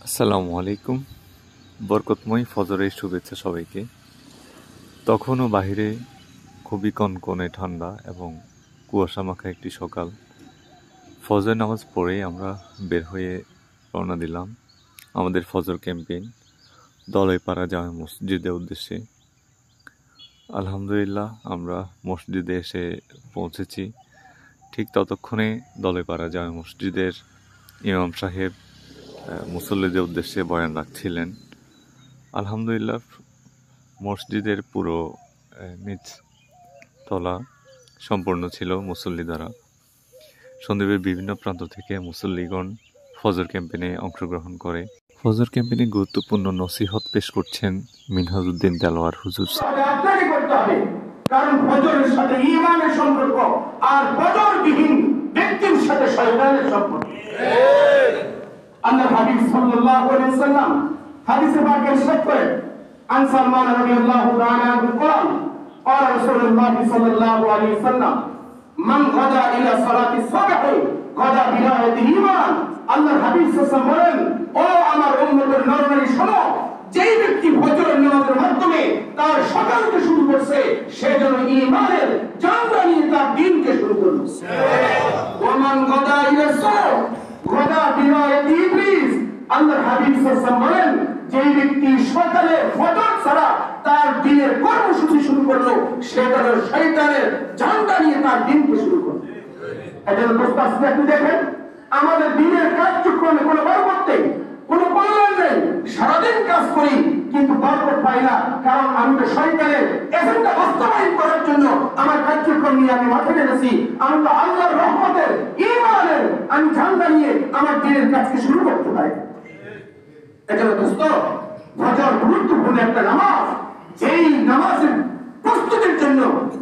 আসসালামু আলাইকুম। বরকতময় ফজরের শুভেচ্ছা সবাইকে। তখনও বাহিরে খুবই কনকনে ঠান্ডা এবং কুয়াশা মাখা একটি সকাল। ফজর নামাজ পড়ে আমরা বের হয়ে রওনা দিলাম আমাদের ফজর ক্যাম্পেইন দলাইপাড়া জামে মসজিদের উদ্দেশ্যে। আলহামদুলিল্লাহ আমরা মসজিদে এসে পৌঁছেছি। ঠিক ততক্ষণে দলাইপাড়া জামে মসজিদের ইমাম সাহেব মুসল্লিদের উদ্দেশ্যে বয়ান রাখছিলেন। আলহামদুলিল্লাহ মসজিদের পুরো নিচ তলা সম্পূর্ণ ছিল মুসল্লি দ্বারা। সন্দ্বীপের বিভিন্ন প্রান্ত থেকে মুসল্লিগণ ফজর ক্যাম্পেইনে অংশগ্রহণ করে। ফজর ক্যাম্পেইনে গুরুত্বপূর্ণ নসিহত পেশ করছেন মিনহাজউদ্দিন দেলোয়ার হুজুর। কারণ ফজরের সাথে ঈমানের সম্পর্ক আর ফজরবিহীন ব্যক্তির সাথে শয়তানের সম্পর্ক। আল্লাহর হাবিব সাল্লাল্লাহু আলাইহি ওয়াসাল্লাম হাদিসে পাকে ইরশাদ করেন, আন সালমান রাদিয়াল্লাহু তাআলা আনহু قال قال رسول الله صلى الله عليه وسلم من غدا الى صلاه الصبح غدا بنية ঈমান। আল্লাহর হাবিব সাল্লাল্লাহু আলাইহি ওয়াসাল্লাম বলেন, ও আমার উম্মতের নরনারী শোনো, যেই ব্যক্তি ফজরের নামাজের মাধ্যমে তার সকালকে শুরু করছে সে যেন ঈমানের জানলা নিয়ে তার দিনকে শুরু করলো। ওমান গদা ইলা সালাহ গদা বিনায়াতি ইবলিস। আল্লাহর হাবিব সাল্লাল্লাহু আলাইহি ওয়াসাল্লাম বলেন, যেই ব্যক্তি সকালে ফজর ছাড়া তার দিনের কর্মসূচি শুরু করলো সে যেন শয়তানের জানলা নিয়ে তার দিনকে শুরু করলো। এটা প্রস্তাব আপনি দেখেন, আমাদের দিনের কার্যক্রমে কোনো বরকত নেই, কোনো কল্যাণ নেই। সারাদিন কাজ করি কিন্তু বরকত পাই না, কারণ আমি তো শয়তানের এজেন্ডা বাস্তবায়ন করার জন্য আমার কার্যক্রম নিয়ে আমি মাঠে নেমেছি। আমি তো আল্লাহর রহমতের ঈমানের আমি ঝান্ডা নিয়ে আমার দিনের কাজকে শুরু করতে পারি। এজন্য দোস্ত, ফজর গুরুত্বপূর্ণ একটা নামাজ। যেই নামাজের প্রস্তুতির জন্য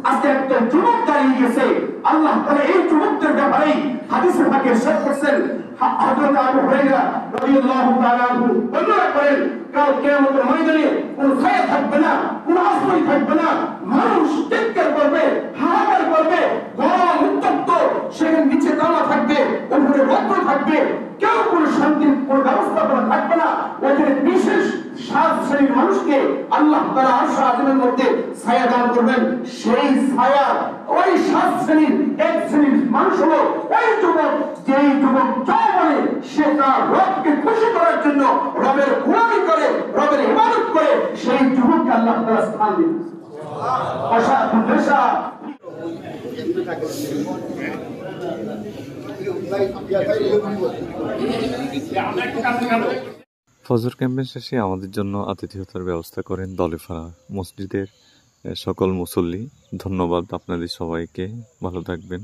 আজকে একটা যুবক দাঁড়িয়ে গেছে, আল্লাহ তাআলা এই যুবকদের ব্যাপারে হাদিসে পাকে ইরশাদ করেছেন। হযরত আবু হুরায়রা রাদিয়াল্লাহু তাআলা আনহু বর্ণনা করেন, কাল কিয়ামতের ময়দানে কোনো ছায়া থাকবে না, কোনো আশ্রয় থাকবে না। মানুষ চিৎকার করবে, হাহাকার করবে, গরম উত্তপ্ত, সেখানে নিচে তালা থাকবে, উপরে রৌদ্র থাকবে, কেউ কোনো শান্তির কোনো ব্যবস্থাপনা থাকবে না। ওখানে বিশেষ 7 শ্রেণীর মানুষকে আল্লাহ তাআলা আরশ আযমের মধ্যে ছায়া দান করবেন। সেই ছায়া ওই 7 শ্রেণীর এক শ্রেণীর মানুষ হলো ওই যুবক, যেই যুবক যৌবনে সে তার রবকে খুশি করার জন্য রবের গোলামি করে, রবের ইবাদত করে, সেই যুবককে আল্লাহ তাআলা স্থান দিবেন। ফজর ক্যাম্পেইন শেষে আমাদের জন্য আতিথেয়তার ব্যবস্থা করেন দলাইপাড়া মসজিদের সকল মুসল্লি। ধন্যবাদ আপনাদের সবাইকে। ভালো থাকবেন।